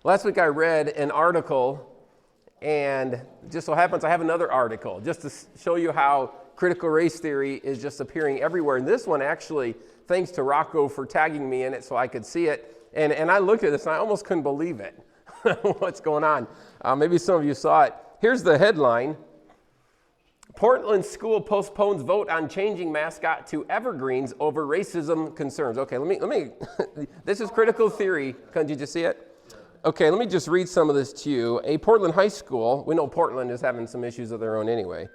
Last week I read an article, and just so happens I have another article just to show you how critical race theory is just appearing everywhere. And this one actually, thanks to Rocco for tagging me in it so I could see it. And I looked at this and I almost couldn't believe it. What's going on? Maybe some of you saw it. Here's the headline. Portland school postpones vote on changing mascot to evergreens over racism concerns. Okay, let me this is critical theory. Did you see it? Okay, let me just read some of this to you. A Portland high school, we know Portland is having some issues of their own anyway.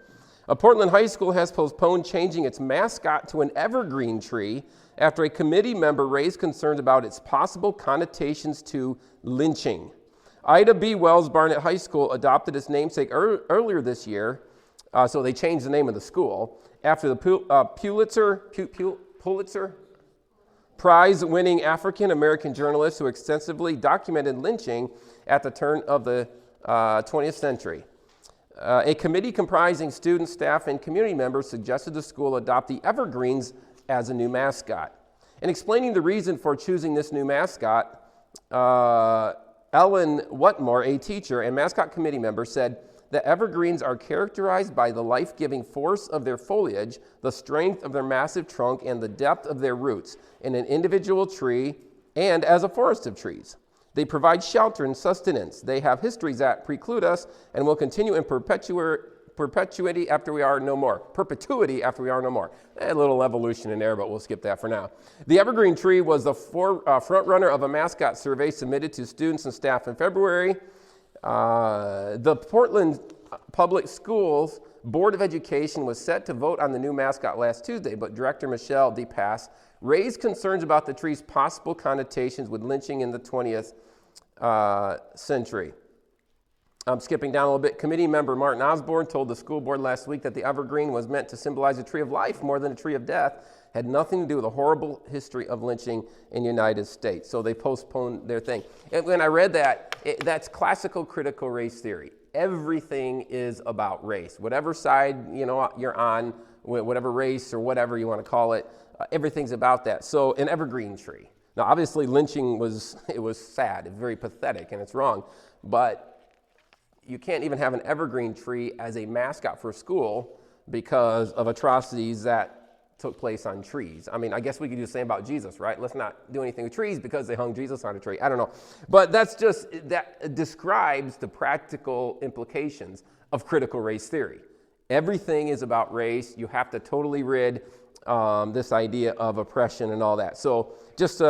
A Portland high school has postponed changing its mascot to an evergreen tree after a committee member raised concerns about its possible connotations to lynching. Ida B. Wells Barnett High School adopted its namesake earlier this year, so they changed the name of the school, after the Pulitzer Prize-winning African-American journalist who extensively documented lynching at the turn of the 20th century. A committee comprising students, staff, and community members suggested the school adopt the evergreens as a new mascot. In explaining the reason for choosing this new mascot, Ellen Whatmore, a teacher and mascot committee member, said, "The evergreens are characterized by the life-giving force of their foliage, the strength of their massive trunk, and the depth of their roots in an individual tree and as a forest of trees. They provide shelter and sustenance. They have histories that preclude us and will continue in perpetuity after we are no more. Perpetuity after we are no more." A little evolution in there, but we'll skip that for now. The evergreen tree was the front runner of a mascot survey submitted to students and staff in February. The Portland Public Schools Board of Education was set to vote on the new mascot last Tuesday, but Director Michelle DePass raised concerns about the tree's possible connotations with lynching in the 20th century. I'm skipping down a little bit. Committee member Martin Osborne told the school board last week that the evergreen was meant to symbolize a tree of life more than a tree of death, had nothing to do with the horrible history of lynching in the United States. So they postponed their thing. And when I read that, that's classical critical race theory. Everything is about race. Whatever side you're on, whatever race or whatever you want to call it, everything's about that. So an evergreen tree. Now, obviously, lynching was sad. It's very pathetic, and it's wrong. But you can't even have an evergreen tree as a mascot for a school because of atrocities that took place on trees. I mean, I guess we could do the same about Jesus, right? Let's not do anything with trees because they hung Jesus on a tree. I don't know. But that describes the practical implications of critical race theory. Everything is about race. You have to totally rid this idea of oppression and all that. So just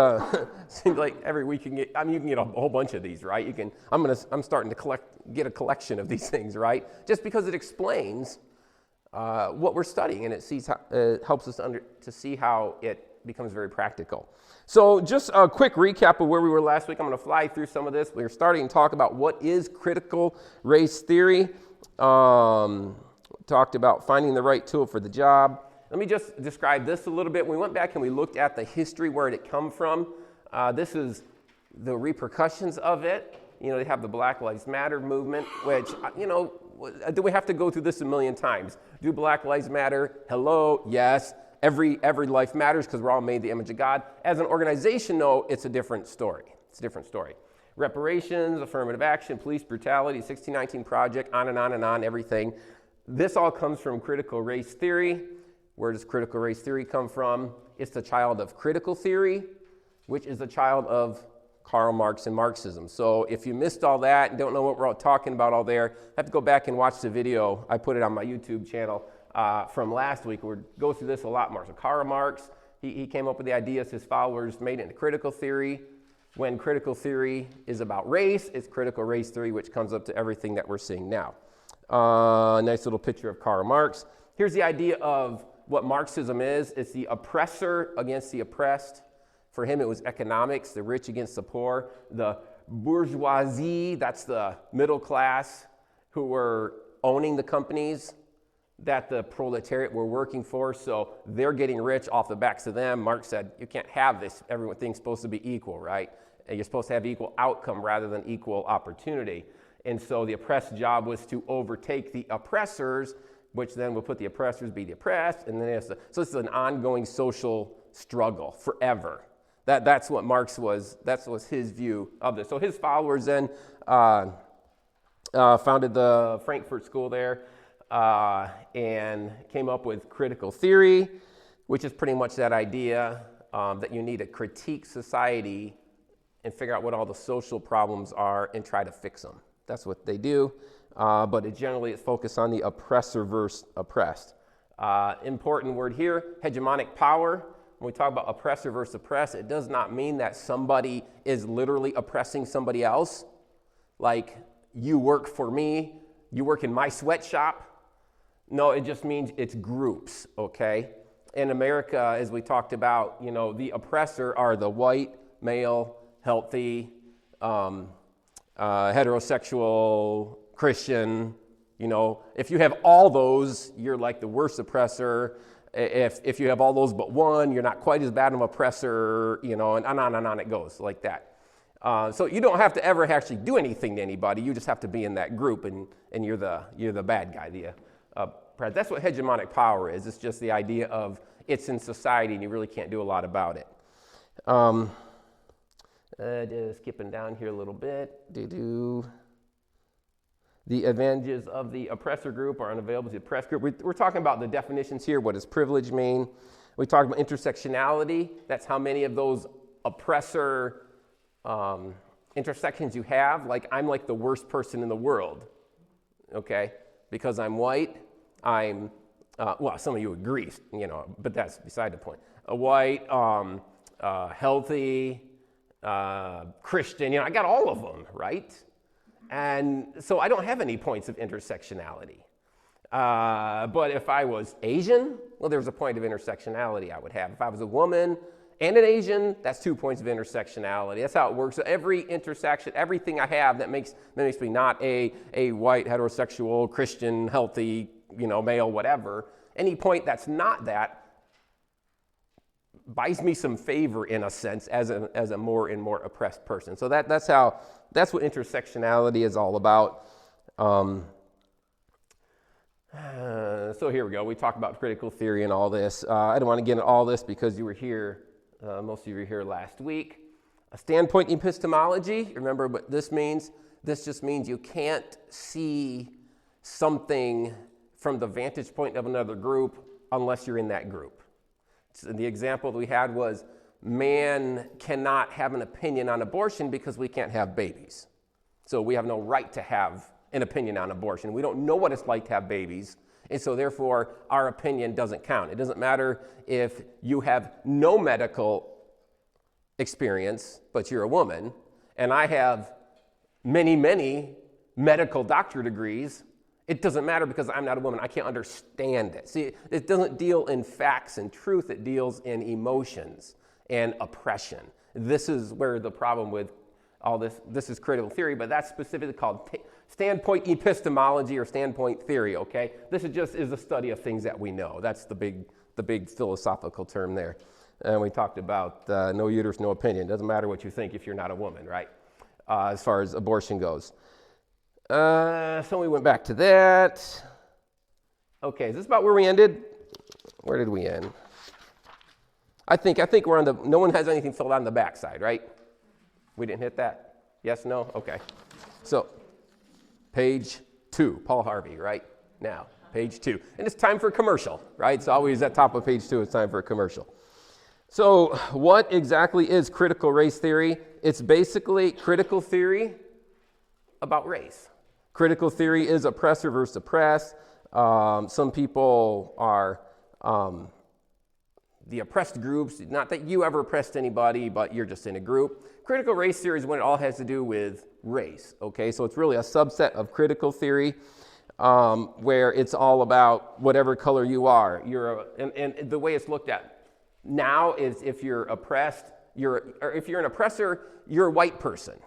seems like every week you can get a whole bunch of these, right? I'm starting to get a collection of these things, right? Just because it explains what we're studying, and it helps us to see how it becomes very practical. So just a quick recap of where we were last week. I'm going to fly through some of this. We're starting to talk about what is critical race theory. Talked about finding the right tool for the job. Let me just describe this a little bit. We went back and we looked at the history, where did it come from. This is the repercussions of it. They have the Black Lives Matter movement, which, do we have to go through this a million times? Do Black Lives Matter? Hello, yes. Every life matters because we're all made in the image of God. As an organization, though, it's a different story. Reparations, affirmative action, police brutality, 1619 Project, on and on and on, everything. This all comes from critical race theory. Where does critical race theory come from? It's the child of critical theory, which is the child of Karl Marx and Marxism. So if you missed all that and don't know what we're all talking about all there, have to go back and watch the video. I put it on my YouTube channel from last week. We'll go through this a lot more. So Karl Marx, he came up with the ideas his followers made into critical theory. When critical theory is about race, it's critical race theory, which comes up to everything that we're seeing now. Nice little picture of Karl Marx. Here's the idea of what Marxism is. It's the oppressor against the oppressed. For him, it was economics, the rich against the poor. The bourgeoisie, that's the middle class who were owning the companies that the proletariat were working for. So they're getting rich off the backs of them. Marx said, you can't have this. Everything's supposed to be equal, right? And you're supposed to have equal outcome rather than equal opportunity. And so the oppressed job was to overtake the oppressors, which then will put the oppressors be the oppressed. And then so this is an ongoing social struggle forever. That's what Marx was, that was his view of this. So his followers then founded the Frankfurt School there and came up with critical theory, which is pretty much that idea that you need to critique society and figure out what all the social problems are and try to fix them. That's what they do, but generally it's focused on the oppressor versus oppressed. Important word here, hegemonic power. When we talk about oppressor versus oppressed, it does not mean that somebody is literally oppressing somebody else. Like, you work for me, you work in my sweatshop. No, it just means it's groups, okay? In America, as we talked about, you know, the oppressor are the white, male, healthy, heterosexual, Christian. You know, if you have all those, you're like the worst oppressor. If you have all those but one, you're not quite as bad of an oppressor, you know, and on it goes like that. So you don't have to ever actually do anything to anybody. You just have to be in that group, and you're the bad guy. That's what hegemonic power is. It's just the idea of it's in society, and you really can't do a lot about it. Just skipping down here a little bit. The advantages of the oppressor group are unavailable to the oppressed group. We're talking about the definitions here. What does privilege mean? We talked about intersectionality. That's how many of those oppressor intersections you have. Like, I'm like the worst person in the world, okay? Because I'm white, I'm, well, some of you agree, you know, but that's beside the point. A white, healthy, Christian, you know, I got all of them, right? And so I don't have any points of intersectionality. But if I was Asian, well, there's a point of intersectionality I would have. If I was a woman and an Asian, that's 2 points of intersectionality. That's how it works. So every intersection, everything I have that makes me not a white, heterosexual, Christian, healthy, you know, male, whatever, any point that's not that buys me some favor in a sense as a more and more oppressed person. So that's what intersectionality is all about. So here we go. We talk about critical theory and all this. I don't want to get into all this because you were here, most of you were here last week. A standpoint epistemology, remember what this means? This just means you can't see something from the vantage point of another group unless you're in that group. So the example that we had was man cannot have an opinion on abortion because we can't have babies. So we have no right to have an opinion on abortion. We don't know what it's like to have babies, and so therefore our opinion doesn't count. It doesn't matter if you have no medical experience, but you're a woman, and I have many, many medical doctorate degrees. It doesn't matter because I'm not a woman. I can't understand it. See, it doesn't deal in facts and truth. It deals in emotions and oppression. This is where the problem with all this is critical theory, but that's specifically called standpoint epistemology or standpoint theory, okay? This is a study of things that we know. That's the big philosophical term there. And we talked about no uterus, no opinion. Doesn't matter what you think if you're not a woman, right? As far as abortion goes. So we went back to that. Okay, is this about where we ended? Where did we end? I think we're on no one has anything filled out on the back side, right? We didn't hit that? Yes, no? Okay. So, page 2, Paul Harvey, right? Now, page 2. And it's time for a commercial, right? It's always at top of page 2, it's time for a commercial. So, what exactly is critical race theory? It's basically critical theory about race. Critical theory is oppressor versus oppressed. Some people are the oppressed groups. Not that you ever oppressed anybody, but you're just in a group. Critical race theory is when it all has to do with race. Okay, so it's really a subset of critical theory where it's all about whatever color you are. And the way it's looked at now is if you're oppressed, or if you're an oppressor, you're a white person.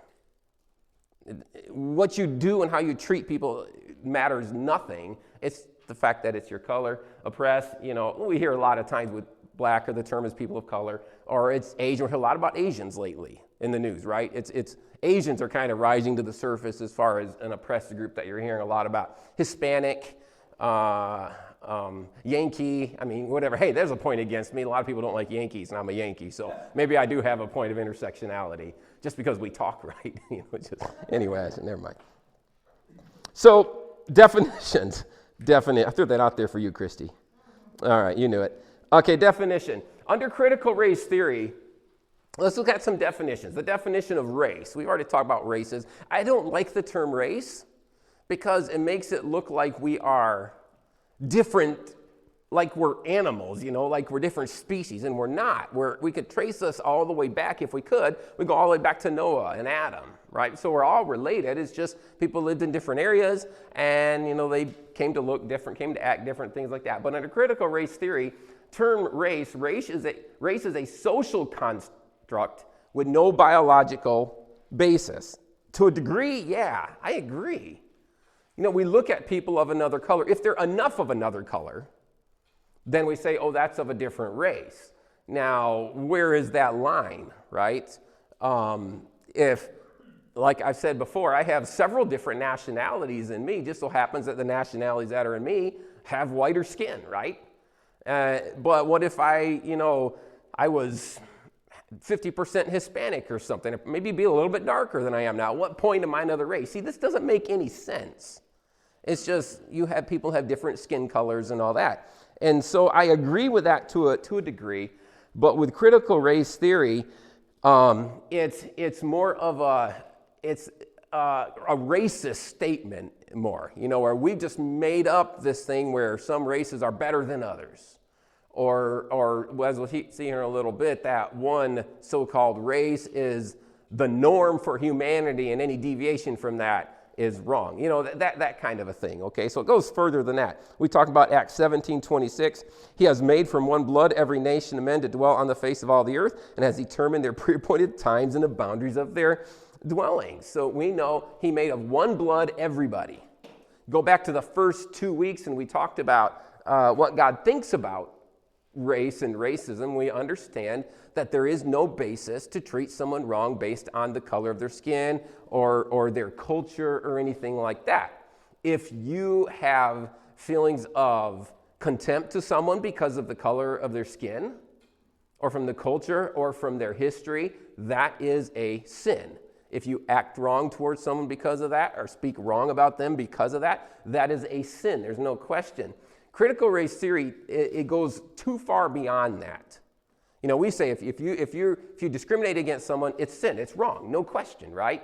What you do and how you treat people matters nothing. It's the fact that it's your color. Oppressed, you know, we hear a lot of times with black, or the term is people of color, or it's Asian. We hear a lot about Asians lately in the news, right? It's Asians are kind of rising to the surface as far as an oppressed group that you're hearing a lot about. Hispanic, Yankee, I mean, whatever. Hey, there's a point against me. A lot of people don't like Yankees, and I'm a Yankee, so maybe I do have a point of intersectionality just because we talk right. Anyway, never mind. So, definitions. I threw that out there for you, Christy. All right, you knew it. Okay, definition. Under critical race theory, let's look at some definitions. The definition of race. We've already talked about races. I don't like the term race because it makes it look like we are different, like we're animals, like we're different species, and we're not. We could trace us all the way back if we could. We go all the way back to Noah and Adam, right? So we're all related. It's just people lived in different areas, and they came to look different, came to act different, things like that. But under critical race theory, term race is a social construct with no biological basis. To a degree, yeah, I agree. We look at people of another color. If they're enough of another color, then we say, oh, that's of a different race. Now, where is that line, right? If, like I've said before, I have several different nationalities in me. Just so happens that the nationalities that are in me have whiter skin, right? But what if I was 50% Hispanic or something, maybe be a little bit darker than I am now? At what point am I another race? See, this doesn't make any sense. It's just people have different skin colors and all that. And so I agree with that to a degree, but with critical race theory, it's more of a racist statement more, where we've just made up this thing where some races are better than others. Or as we'll see here in a little bit, that one so-called race is the norm for humanity, and any deviation from that is wrong. That kind of a thing, okay? So it goes further than that. We talk about Acts 17:26. He has made from one blood every nation of men to dwell on the face of all the earth, and has determined their pre-appointed times and the boundaries of their dwellings. So we know he made of one blood everybody. Go back to the first 2 weeks, and we talked about what God thinks about race and racism. We understand that there is no basis to treat someone wrong based on the color of their skin or their culture or anything like that. If you have feelings of contempt to someone because of the color of their skin or from the culture or from their history, that is a sin. If you act wrong towards someone because of that or speak wrong about them because of that, that is a sin. There's no question. Critical race theory, it goes too far beyond that. We say if you discriminate against someone, it's sin, it's wrong, no question, right?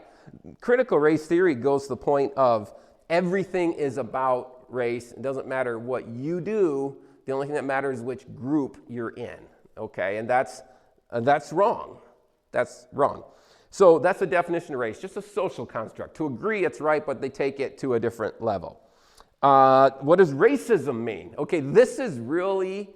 Critical race theory goes to the point of everything is about race. It doesn't matter what you do. The only thing that matters is which group you're in, okay? And that's wrong. That's wrong. So that's the definition of race, just a social construct. To agree, it's right, but they take it to a different level. What does racism mean? Okay, this is really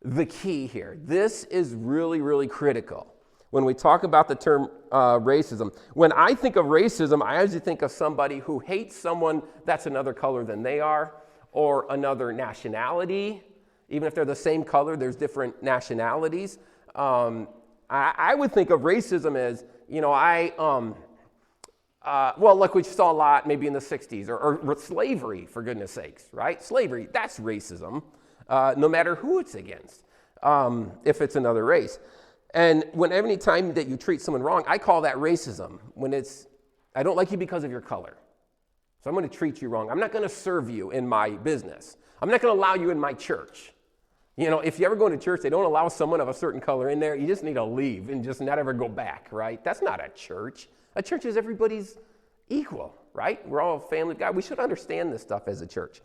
the key here. This is really, really critical when we talk about the term racism. When I think of racism, I usually think of somebody who hates someone that's another color than they are, or another nationality. Even if they're the same color, there's different nationalities. I would think of racism as, like we saw a lot maybe in the 60s, or slavery, for goodness sakes, right? Slavery, that's racism, no matter who it's against, if it's another race. And any time that you treat someone wrong, I call that racism. I don't like you because of your color, so I'm going to treat you wrong. I'm not going to serve you in my business. I'm not going to allow you in my church. If you ever go to church, they don't allow someone of a certain color in there, you just need to leave and just not ever go back, right? That's not a church. A church is everybody's equal, right? We're all a family of God. We should understand this stuff as a church.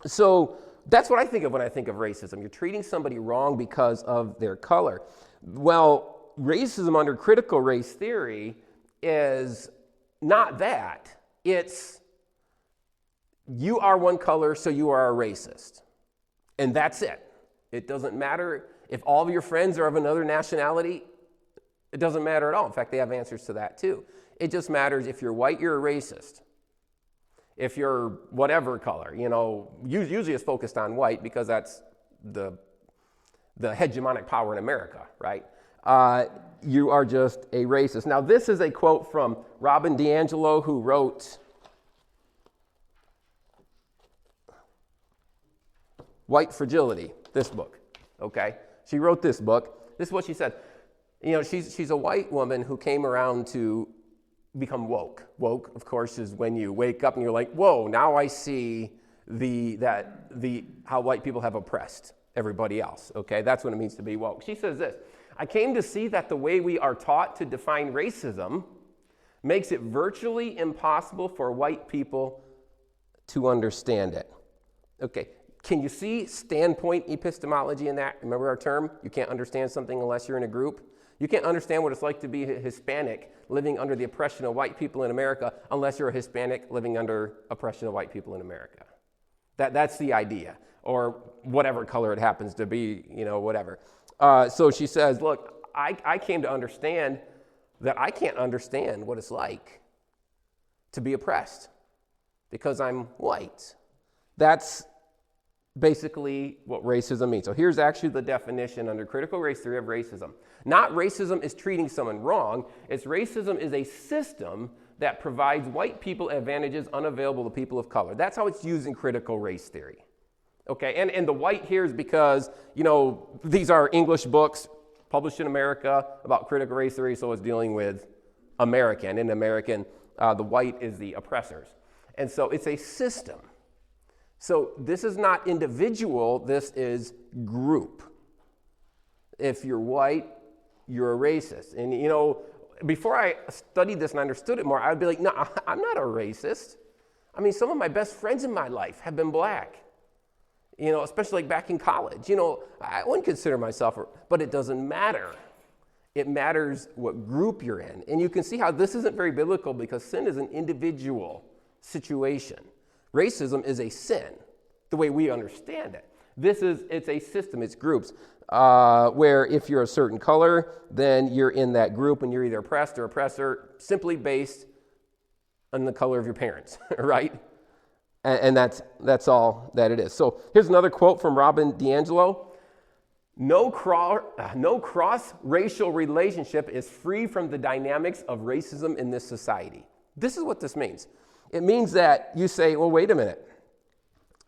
So that's what I think of when I think of racism. You're treating somebody wrong because of their color. Well, racism under critical race theory is not that. It's you are one color, so you are a racist. And that's it. It doesn't matter if all of your friends are of another nationality. It doesn't matter at all. In fact, they have answers to that too. It just matters if you're white, you're a racist. If you're whatever color, usually it's focused on white because that's the hegemonic power in America, right? You are just a racist. Now, this is a quote from Robin DiAngelo, who wrote White Fragility, this book, okay? She wrote this book. This is what she said. You know, she's a white woman who came around to become woke. Woke, of course, is when you wake up and you're like, whoa, now I see how white people have oppressed everybody else, okay? That's what it means to be woke. She says this, I came to see that the way we are taught to define racism makes it virtually impossible for white people to understand it. Okay, can you see standpoint epistemology in that? Remember our term? You can't understand something unless you're in a group. You can't understand what it's like to be Hispanic living under the oppression of white people in America unless you're a Hispanic living under oppression of white people in America. That's the idea, or whatever color it happens to be, you know, whatever. So she says, look, I came to understand that I can't understand what it's like to be oppressed because I'm white. That's basically what racism means. So here's actually the definition under critical race theory of racism. Not racism is treating someone wrong. It's racism is a system that provides white people advantages unavailable to people of color. That's how it's used in critical race theory. Okay, and the white here is because, you know, these are English books published in America about critical race theory, so it's dealing with American. In American, the white is the oppressors. And so it's a system. So this is not individual, this is group. If you're white, you're a racist. And you know, before I studied this and understood it more, I'd be like, no, I'm not a racist. I mean, some of my best friends in my life have been black. You know, especially like back in college. You know, I wouldn't consider myself, but it doesn't matter. It matters what group you're in. And you can see how this isn't very biblical because sin is an individual situation. Racism is a sin, the way we understand it. It's a system, it's groups, where if you're a certain color, then you're in that group and you're either oppressed or oppressor simply based on the color of your parents, right? And that's all that it is. So here's another quote from Robin DiAngelo. No cross-racial relationship is free from the dynamics of racism in this society. This is what this means. It means that you say, well, wait a minute.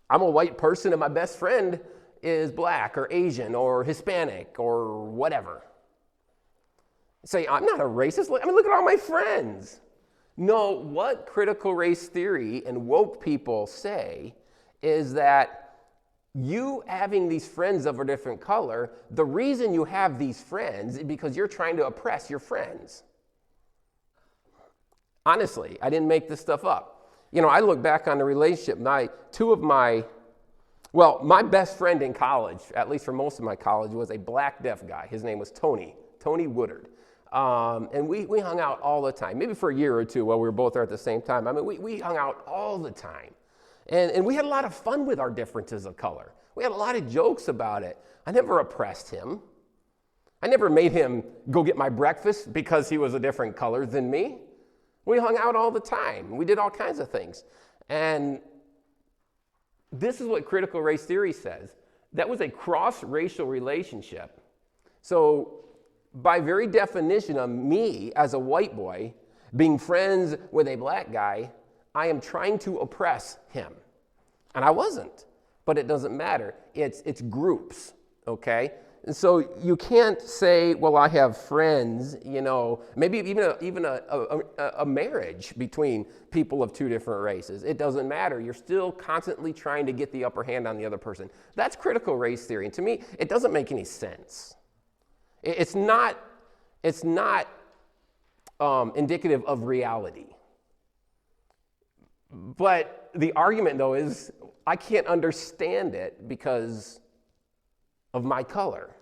I'm a white person and my best friend is black or Asian or Hispanic or whatever. Say, I'm not a racist. I mean, look at all my friends. No, what critical race theory and woke people say is that you having these friends of a different color, the reason you have these friends is because you're trying to oppress your friends. Honestly, I didn't make this stuff up. You know, I look back on the relationship, my best friend in college, at least for most of my college, was a black deaf guy. His name was Tony Woodard. And we hung out all the time, maybe for a year or two while we were both there at the same time. I mean, we hung out all the time. And we had a lot of fun with our differences of color. We had a lot of jokes about it. I never oppressed him. I never made him go get my breakfast because he was a different color than me. We hung out all the time. We did all kinds of things. And this is what critical race theory says. That was a cross-racial relationship. So by very definition of me as a white boy being friends with a black guy, I am trying to oppress him. And I wasn't, but it doesn't matter. It's groups, okay? And so you can't say, well, I have friends, you know, maybe even a marriage between people of two different races. It doesn't matter. You're still constantly trying to get the upper hand on the other person. That's critical race theory. And to me, it doesn't make any sense. It's not indicative of reality. But the argument, though, is I can't understand it because of my color.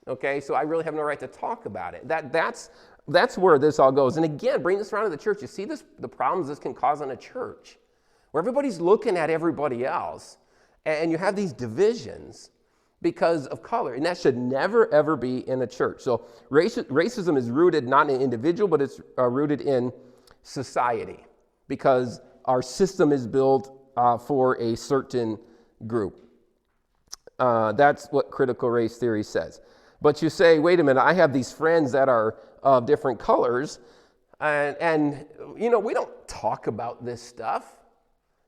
Okay, so I really have no right to talk about it. That's where this all goes. And again, bring this around to the church. You see the problems this can cause in a church, where everybody's looking at everybody else, and you have these divisions because of color, and that should never, ever be in a church. So racism is rooted not in an individual, but it's rooted in society, because our system is built for a certain group. That's what critical race theory says. But you say, wait a minute, I have these friends that are of different colors, and you know, we don't talk about this stuff.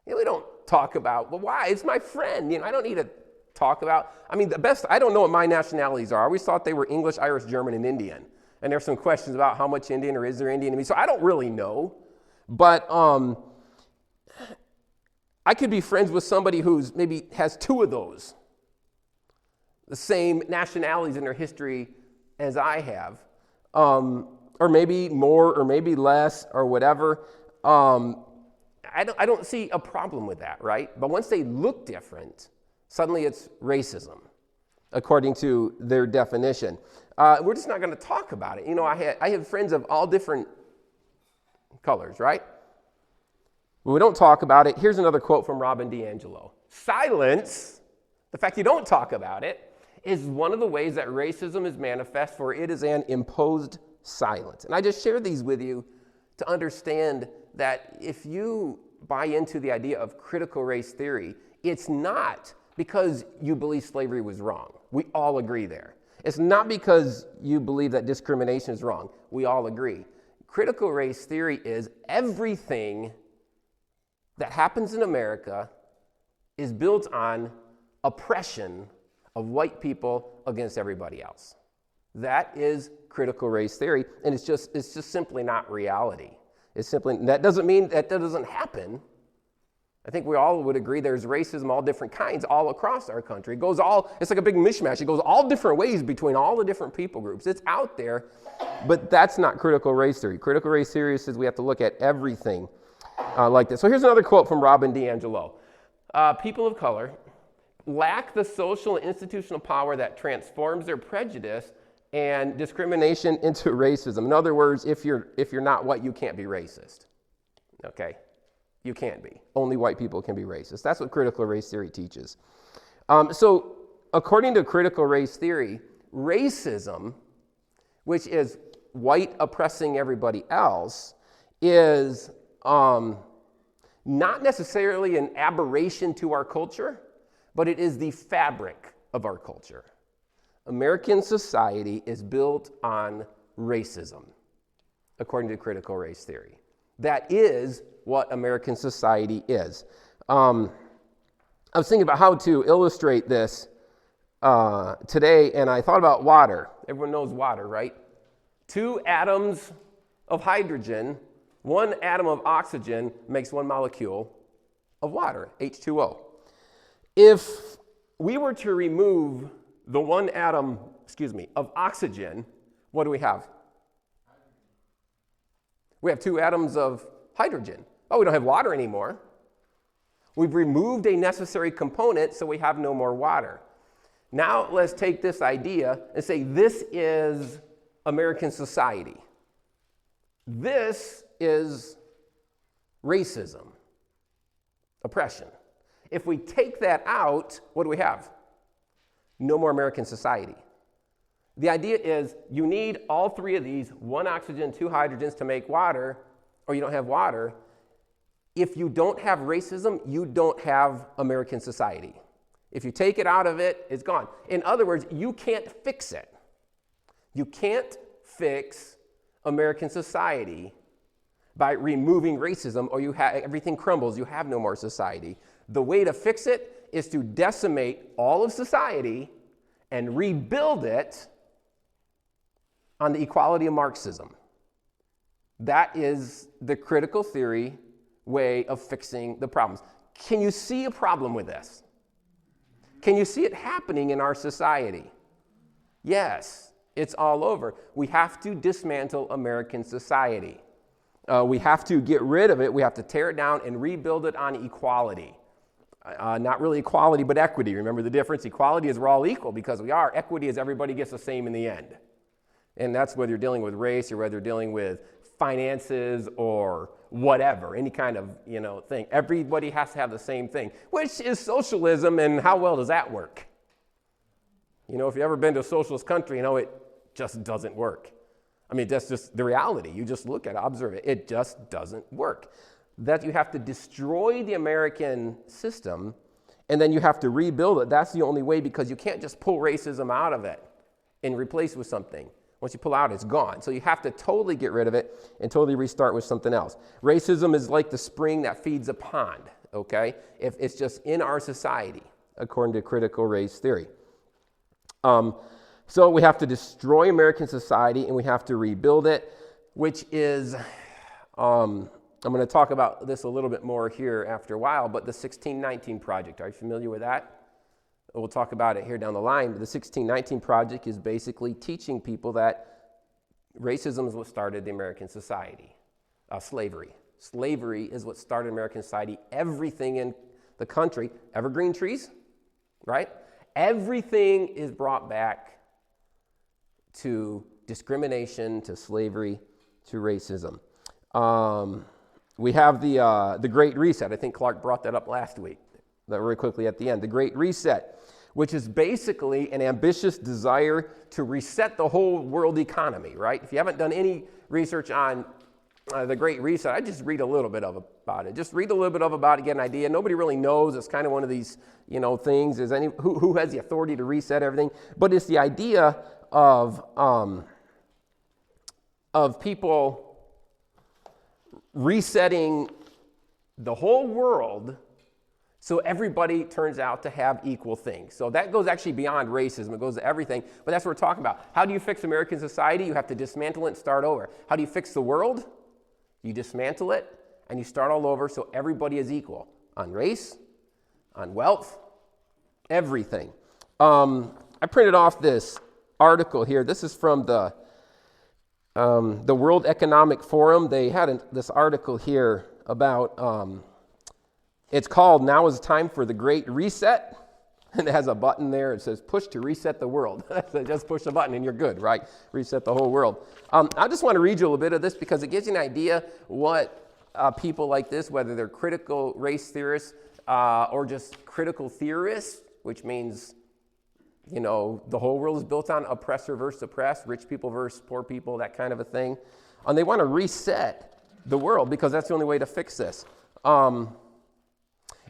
You know, we don't talk about, well, why? It's my friend. You know, I don't need to talk about. I mean, I don't know what my nationalities are. I always thought they were English, Irish, German, and Indian. And there's some questions about how much Indian or is there Indian in me. So I don't really know. But I could be friends with somebody who's maybe has two of those, the same nationalities in their history as I have, or maybe more or maybe less or whatever. I don't see a problem with that, right? But once they look different, suddenly it's racism, according to their definition. We're just not going to talk about it. You know, I have friends of all different colors, right? But we don't talk about it. Here's another quote from Robin DiAngelo. Silence, the fact you don't talk about it, is one of the ways that racism is manifest, for it is an imposed silence. And I just share these with you to understand that if you buy into the idea of critical race theory, it's not because you believe slavery was wrong. We all agree there. It's not because you believe that discrimination is wrong. We all agree. Critical race theory is everything that happens in America is built on oppression of white people against everybody else. That is critical race theory, and it's just simply not reality. That doesn't mean that doesn't happen. I think we all would agree there's racism, all different kinds, all across our country. It's like a big mishmash. It goes all different ways between all the different people groups. It's out there, but that's not critical race theory. Critical race theory says we have to look at everything like this. So here's another quote from Robin DiAngelo. People of color lack the social and institutional power that transforms their prejudice and discrimination into racism. In other words, if you're not white, you can't be racist. Okay? You can't be. Only white people can be racist. That's what critical race theory teaches. So according to critical race theory, racism, which is white oppressing everybody else, is not necessarily an aberration to our culture, but it is the fabric of our culture. American society is built on racism, according to critical race theory. That is what American society is. I was thinking about how to illustrate this today, and I thought about water. Everyone knows water, right? 2 atoms of hydrogen, 1 atom of oxygen makes 1 molecule of water, H2O. If we were to remove the 1 atom, of oxygen, what do we have? We have 2 atoms of hydrogen. Oh, we don't have water anymore. We've removed a necessary component, so we have no more water. Now let's take this idea and say this is American society. This is racism, oppression. If we take that out, what do we have? No more American society. The idea is you need all 3 of these, 1 oxygen, 2 hydrogens to make water, or you don't have water. If you don't have racism, you don't have American society. If you take it out of it, it's gone. In other words, you can't fix it. You can't fix American society by removing racism, or everything crumbles. You have no more society. The way to fix it is to decimate all of society and rebuild it on the equality of Marxism. That is the critical theory way of fixing the problems. Can you see a problem with this? Can you see it happening in our society? Yes, it's all over. We have to dismantle American society. We have to get rid of it. We have to tear it down and rebuild it on equality. Not really equality, but equity. Remember the difference? Equality is we're all equal because we are. Equity is everybody gets the same in the end. And that's whether you're dealing with race or whether you're dealing with finances or whatever, any kind of, thing. Everybody has to have the same thing, which is socialism, and how well does that work? If you've ever been to a socialist country, it just doesn't work. I mean, that's just the reality. You just look at it, observe it. It just doesn't work. That you have to destroy the American system, and then you have to rebuild it. That's the only way, because you can't just pull racism out of it and replace it with something. Once you pull out, it's gone. So you have to totally get rid of it and totally restart with something else. Racism is like the spring that feeds a pond, okay? If it's just in our society. according to critical race theory. So we have to destroy American society and we have to rebuild it, which is, I'm going to talk about this a little bit more here after a while, but the 1619 Project, are you familiar with that? We'll talk about it here down the line. The 1619 Project is basically teaching people that racism is what started the American society. Slavery. Slavery is what started American society. Everything in the country, evergreen trees, right? Everything is brought back to discrimination, to slavery, to racism. We have the Great Reset. I think Clark brought that up last week, very quickly at the end. The Great Reset, which is basically an ambitious desire to reset the whole world economy, right? If you haven't done any research on the Great Reset, I just read a little bit about it. Just read a little bit about it, get an idea. Nobody really knows. It's kind of one of these, things. Is who has the authority to reset everything? But it's the idea of people resetting the whole world so everybody turns out to have equal things. So that goes actually beyond racism. It goes to everything. But that's what we're talking about. How do you fix American society? You have to dismantle it and start over. How do you fix the world? You dismantle it and you start all over so everybody is equal on race, on wealth, everything. I printed off this article here. This is from the World Economic Forum. They had this article here about, it's called "Now is Time for the Great Reset." And it has a button there. It says push to reset the world. So just push the button and you're good, right? Reset the whole world. I just want to read you a little bit of this because it gives you an idea what people like this, whether they're critical race theorists or just critical theorists, which means, the whole world is built on oppressor versus oppressed, rich people versus poor people, that kind of a thing. And they want to reset the world because that's the only way to fix this.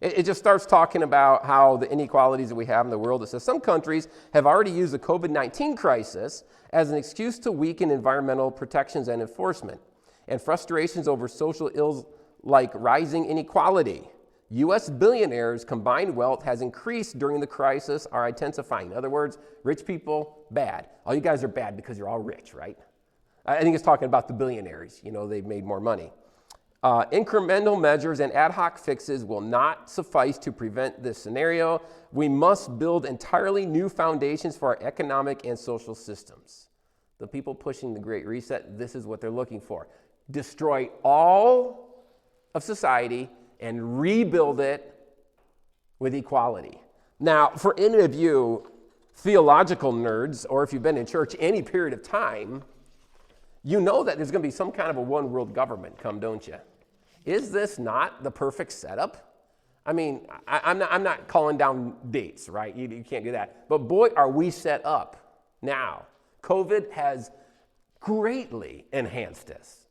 It just starts talking about how the inequalities that we have in the world. It says some countries have already used the COVID-19 crisis as an excuse to weaken environmental protections and enforcement, and frustrations over social ills like rising inequality. U.S. billionaires' combined wealth has increased during the crisis, are intensifying. In other words, rich people, bad. All you guys are bad because you're all rich, right? I think it's talking about the billionaires. They've made more money. Incremental measures and ad hoc fixes will not suffice to prevent this scenario. We must build entirely new foundations for our economic and social systems. The people pushing the Great Reset, this is what they're looking for. Destroy all of society and rebuild it with equality. Now, for any of you theological nerds, or if you've been in church any period of time, you know that there's going to be some kind of a one world government come, don't you? Is this not the perfect setup? I mean, I'm not calling down dates, right? You can't do that. But boy, are we set up now. COVID has greatly enhanced this.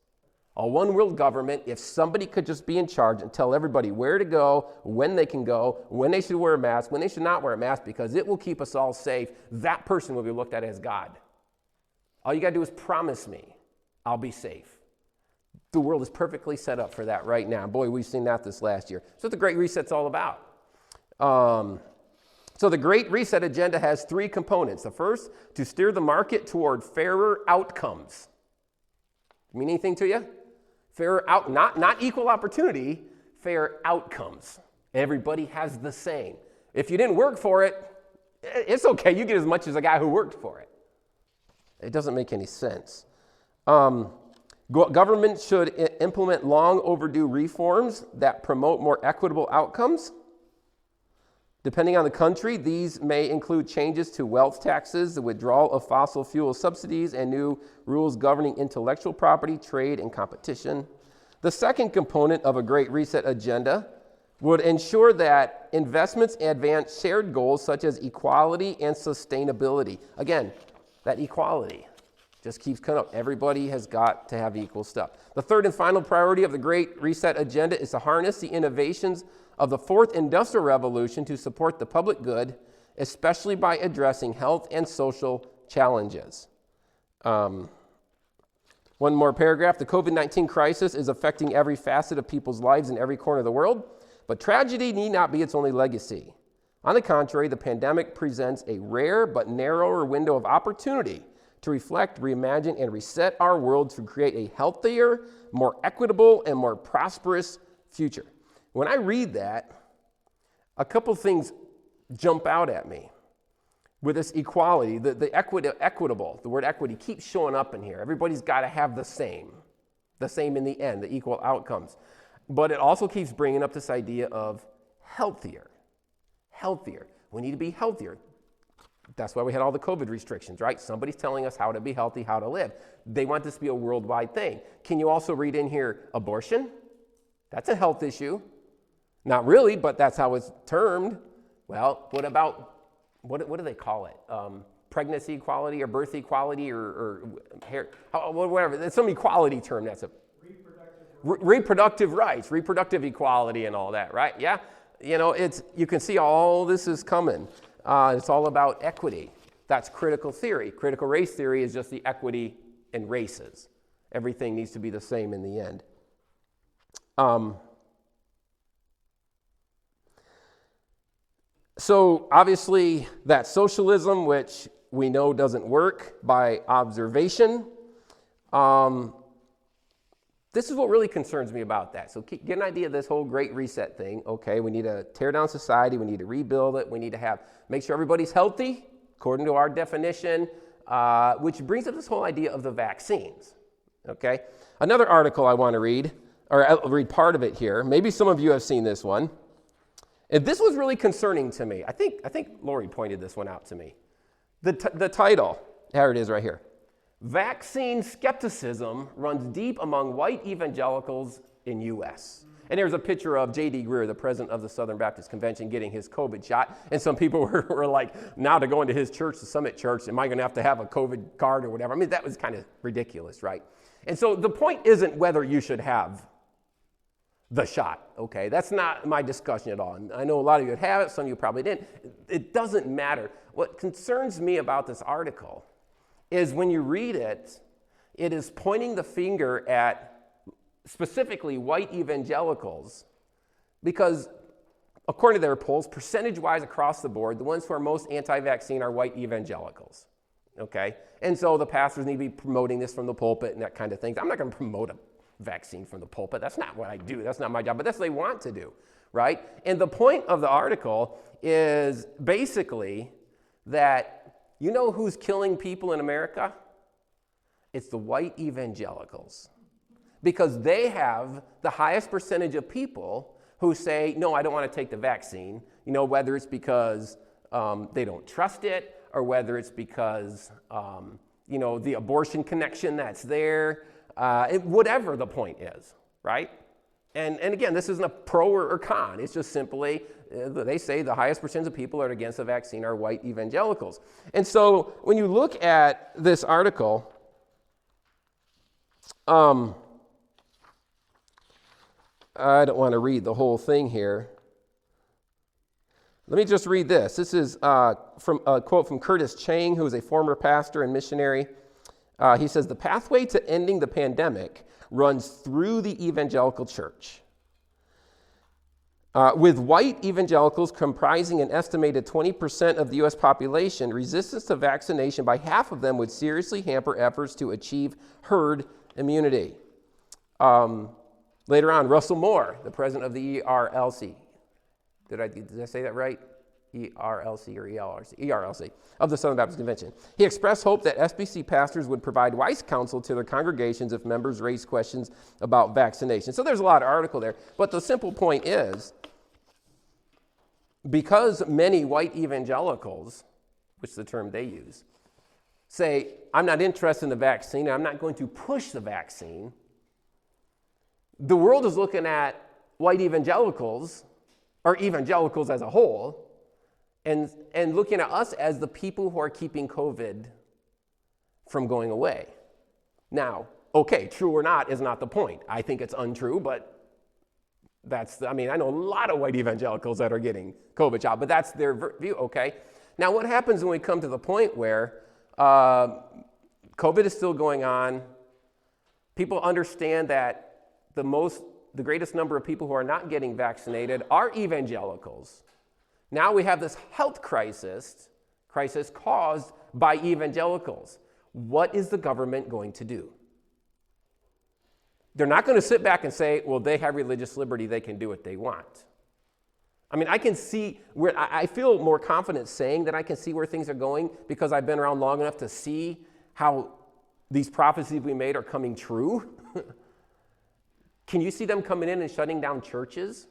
A one world government, if somebody could just be in charge and tell everybody where to go, when they can go, when they should wear a mask, when they should not wear a mask, because it will keep us all safe, that person will be looked at as God. All you got to do is promise me I'll be safe. The world is perfectly set up for that right now. Boy, we've seen that this last year. That's what the Great Reset's all about. So the Great Reset agenda has three components. The first, to steer the market toward fairer outcomes. Mean anything to you? Not equal opportunity, fair outcomes. Everybody has the same. If you didn't work for it, it's okay. You get as much as a guy who worked for it. It doesn't make any sense. Government should implement long overdue reforms that promote more equitable outcomes. Depending on the country, these may include changes to wealth taxes, the withdrawal of fossil fuel subsidies, and new rules governing intellectual property, trade, and competition. The second component of a Great Reset agenda would ensure that investments advance shared goals such as equality and sustainability. Again, that equality just keeps coming up. Everybody has got to have equal stuff. The third and final priority of the Great Reset agenda is to harness the innovations of the fourth industrial revolution to support the public good, especially by addressing health and social challenges. One more paragraph. The COVID-19 crisis is affecting every facet of people's lives in every corner of the world, but tragedy need not be its only legacy. On the contrary, the pandemic presents a rare but narrower window of opportunity to reflect, reimagine, and reset our world to create a healthier, more equitable, and more prosperous future. When I read that, a couple things jump out at me. With this equality, the equitable, the word equity keeps showing up in here. Everybody's got to have the same in the end, the equal outcomes. But it also keeps bringing up this idea of healthier. We need to be healthier. That's why we had all the COVID restrictions, right? Somebody's telling us how to be healthy, how to live. They want this to be a worldwide thing. Can you also read in here abortion? That's a health issue. Not really, but that's how it's termed. Well, what about, what do they call it? Pregnancy equality or birth equality or hair, whatever. There's some equality term. That's a reproductive rights, reproductive equality and all that, right? Yeah. You know, you can see all this is coming. It's all about equity. That's critical theory. Critical race theory is just the equity in races. Everything needs to be the same in the end. So obviously that's socialism, which we know doesn't work by observation. This is what really concerns me about that. So get an idea of this whole Great Reset thing. Okay, we need to tear down society. We need to rebuild it. We need to make sure everybody's healthy, according to our definition, which brings up this whole idea of the vaccines. Okay, another article I want to read, or I'll read part of it here. Maybe some of you have seen this one. And this was really concerning to me. I think Lori pointed this one out to me. The title, here it is right here. Vaccine skepticism runs deep among white evangelicals in U.S. And there's a picture of J.D. Greer, the president of the Southern Baptist Convention, getting his COVID shot. And some people were like, now to go into his church, the Summit Church, am I going to have a COVID card or whatever? I mean, that was kind of ridiculous, right? And so the point isn't whether you should have the shot, okay? That's not my discussion at all. And I know a lot of you would have it, some of you probably didn't. It doesn't matter. What concerns me about this article is when you read it, it is pointing the finger at specifically white evangelicals because according to their polls, percentage-wise across the board, the ones who are most anti-vaccine are white evangelicals, okay? And so the pastors need to be promoting this from the pulpit and that kind of thing. I'm not going to promote a vaccine from the pulpit. That's not what I do. That's not my job, but that's what they want to do, right? And the point of the article is basically that you know who's killing people in America? It's the white evangelicals. Because they have the highest percentage of people who say, no, I don't want to take the vaccine, you know, whether it's because they don't trust it or whether it's because, you know, the abortion connection that's there, whatever the point is, right? And again, this isn't a pro or con. It's just simply, they say the highest percentage of people that are against the vaccine are white evangelicals. And so when you look at this article, I don't want to read the whole thing here. Let me just read this. This is from a quote from Curtis Chang, who is a former pastor and missionary. He says, the pathway to ending the pandemic runs through the evangelical church. With white evangelicals comprising an estimated 20% of the U.S. population, resistance to vaccination by half of them would seriously hamper efforts to achieve herd immunity. Later on, Russell Moore, the president of the ERLC, did I say that right? ERLC or ELRC? ERLC, of the Southern Baptist Convention. He expressed hope that SBC pastors would provide wise counsel to their congregations if members raised questions about vaccination. So there's a lot of article there, but the simple point is, because many white evangelicals, which is the term they use, say, I'm not interested in the vaccine, I'm not going to push the vaccine, the world is looking at white evangelicals, or evangelicals as a whole, and looking at us as the people who are keeping COVID from going away. Now, okay, true or not is not the point. I think it's untrue, but I know a lot of white evangelicals that are getting COVID shot, but that's their view, okay? Now, what happens when we come to the point where COVID is still going on, people understand that the greatest number of people who are not getting vaccinated are evangelicals. Now we have this health crisis caused by evangelicals. What is the government going to do? They're not going to sit back and say, well, they have religious liberty, they can do what they want. I mean, I can see where, I feel more confident saying that I can see where things are going because I've been around long enough to see how these prophecies we made are coming true. Can you see them coming in and shutting down churches?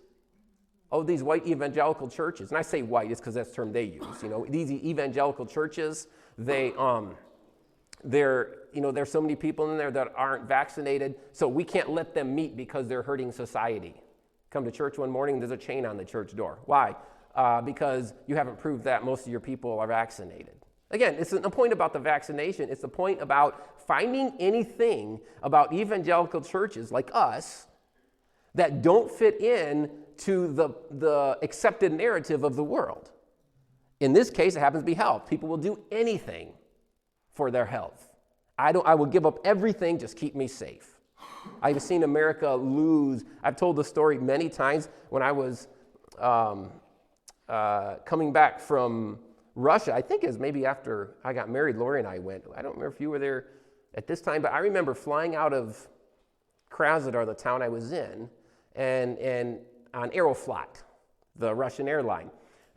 Oh, these white evangelical churches. And I say white, it's because that's the term they use. These evangelical churches, there's so many people in there that aren't vaccinated, so we can't let them meet because they're hurting society. Come to church one morning, there's a chain on the church door. Why? Because you haven't proved that most of your people are vaccinated. Again, it's a point about the vaccination. It's a point about finding anything about evangelical churches like us that don't fit in to the accepted narrative of the world. In this case, it happens to be health. People will do anything for their health. I will give up everything, just keep me safe. I've seen America lose. I've told the story many times when I was coming back from Russia. I think it was maybe after I got married, Lori and I went. I don't remember if you were there at this time, but I remember flying out of Krasnodar, the town I was in, and on Aeroflot, the Russian airline.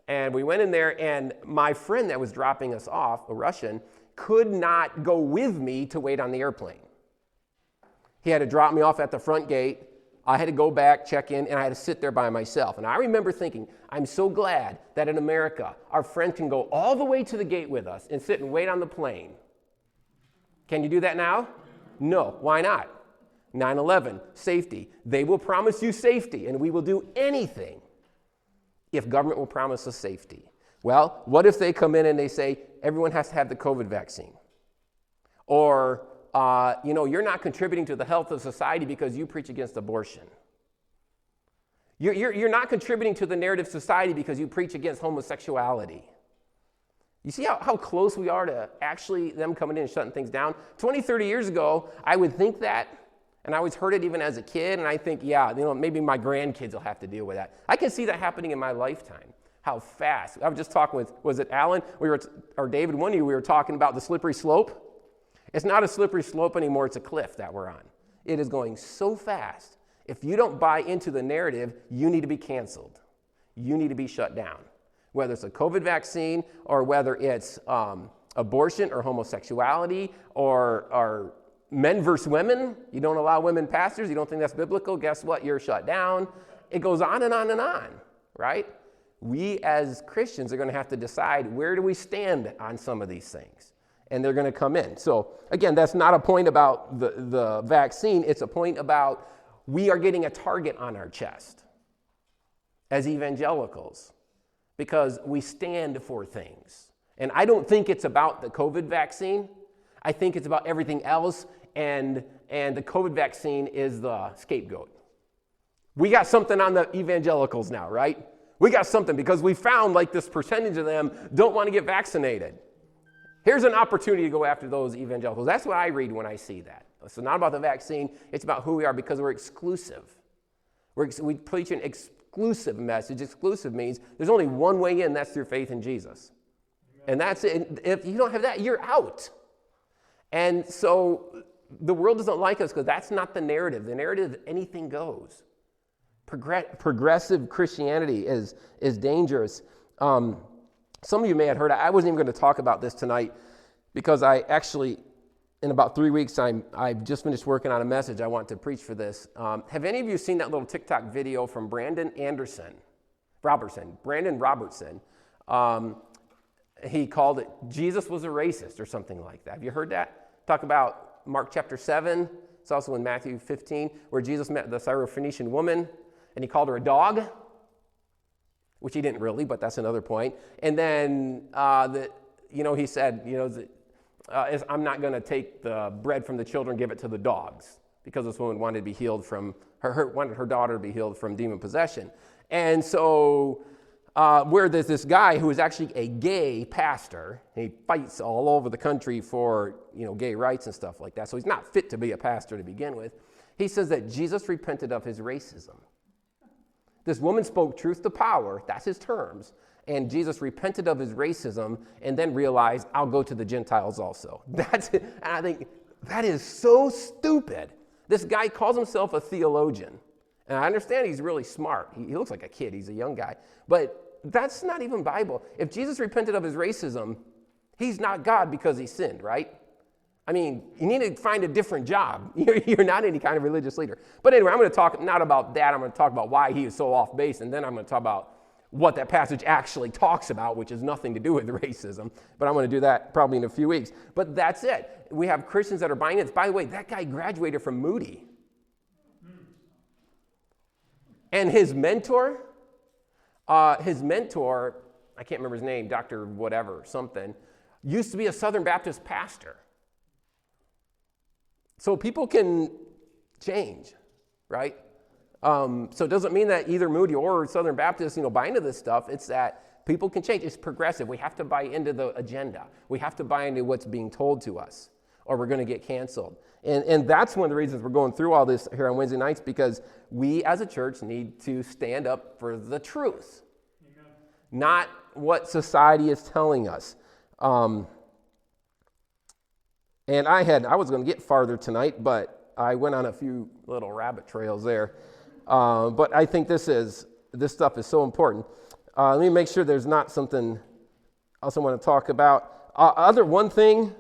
And we went in there, and my friend that was dropping us off, a Russian, could not go with me to wait on the airplane. He had to drop me off at the front gate. I had to go back, check in, and I had to sit there by myself. And I remember thinking, I'm so glad that in America, our friend can go all the way to the gate with us and sit and wait on the plane. Can you do that now? No. Why not? 9/11, safety. They will promise you safety, and we will do anything if government will promise us safety. Well, what if they come in and they say, everyone has to have the COVID vaccine? Or, you're not contributing to the health of society because you preach against abortion. You're not contributing to the narrative of society because you preach against homosexuality. You see how close we are to actually them coming in and shutting things down? 20, 30 years ago, I would think that, and I always heard it even as a kid, and I think, maybe my grandkids will have to deal with that. I can see that happening in my lifetime. How fast. I was just talking with, was it Alan? Or David, one of you, we were talking about the slippery slope. It's not a slippery slope anymore, it's a cliff that we're on. It is going so fast. If you don't buy into the narrative, you need to be canceled. You need to be shut down. Whether it's a COVID vaccine or whether it's abortion or homosexuality or men versus women. You don't allow women pastors. You don't think that's biblical. Guess what? You're shut down. It goes on and on and on, right? We as Christians are going to have to decide where do we stand on some of these things. And they're going to come in. So again, that's not a point about the vaccine. It's a point about we are getting a target on our chest as evangelicals because we stand for things. And I don't think it's about the COVID vaccine. I think it's about everything else. And the COVID vaccine is the scapegoat. We got something on the evangelicals now, right? We got something because we found like this percentage of them don't want to get vaccinated. Here's an opportunity to go after those evangelicals. That's what I read when I see that. So not about the vaccine, it's about who we are because we're exclusive. We preach an exclusive message. Exclusive means there's only one way in, that's through faith in Jesus. And that's it. If you don't have that, you're out. And so the world doesn't like us because that's not the narrative. The narrative is anything goes. Progressive Christianity is dangerous. Some of you may have heard, I wasn't even going to talk about this tonight because I actually, in about 3 weeks, I've just finished working on a message I want to preach for this. Have any of you seen that little TikTok video from Brandon Robertson? He called it, Jesus was a racist or something like that. Have you heard that? Talk about Mark chapter 7. It's also in Matthew 15, where Jesus met the Syrophoenician woman, and he called her a dog. Which he didn't really, but that's another point. And then, he said, I'm not going to take the bread from the children and give it to the dogs because this woman wanted to be healed from, wanted her daughter to be healed from demon possession. And so, where there's this guy who is actually a gay pastor, and he fights all over the country for, gay rights and stuff like that. So he's not fit to be a pastor to begin with. He says that Jesus repented of his racism. This woman spoke truth to power, that's his terms, And Jesus repented of his racism and then realized, I'll go to the Gentiles also. That's it. And I think that is so stupid. This guy calls himself a theologian. And I understand he's really smart. He looks like a kid. He's a young guy. But that's not even Bible. If Jesus repented of his racism, he's not God because he sinned, right? I mean, you need to find a different job. You're not any kind of religious leader. But anyway, I'm going to talk not about that. I'm going to talk about why he is so off base. And then I'm going to talk about what that passage actually talks about, which has nothing to do with racism. But I'm going to do that probably in a few weeks. But that's it. We have Christians that are buying it. By the way, that guy graduated from Moody. And his mentor, I can't remember his name, Dr. whatever, something, used to be a Southern Baptist pastor. So people can change, right? So it doesn't mean that either Moody or Southern Baptist, buy into this stuff. It's that people can change. It's progressive. We have to buy into the agenda. We have to buy into what's being told to us, or we're going to get canceled. And that's one of the reasons we're going through all this here on Wednesday nights, because we as a church need to stand up for the truth, Amen. Not what society is telling us. And I was going to get farther tonight, but I went on a few little rabbit trails there. But I think this stuff is so important. Let me make sure there's not something else I want to talk about. One thing.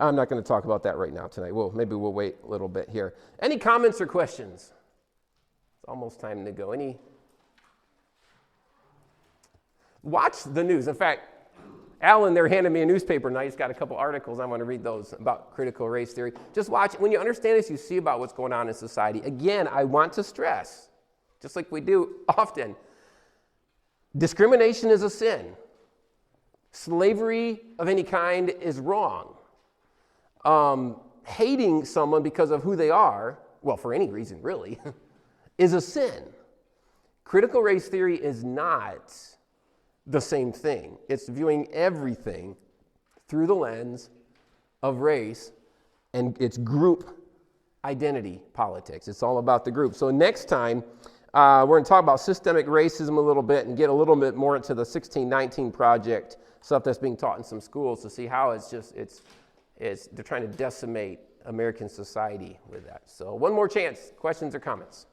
I'm not going to talk about that right now tonight. Maybe we'll wait a little bit here. Any comments or questions? It's almost time to go. Watch the news. In fact, Alan there handed me a newspaper tonight. He's got a couple articles. I'm going to read those about critical race theory. Just watch. When you understand this, you see about what's going on in society. Again, I want to stress, just like we do often, discrimination is a sin. Slavery of any kind is wrong. Hating someone because of who they are, well, for any reason really, is a sin. Critical race theory is not the same thing. It's viewing everything through the lens of race, and it's group identity politics. It's all about the group. So next time, we're going to talk about systemic racism a little bit and get a little bit more into the 1619 Project, stuff that's being taught in some schools, to see how they're trying to decimate American society with that. So one more chance. Questions or comments?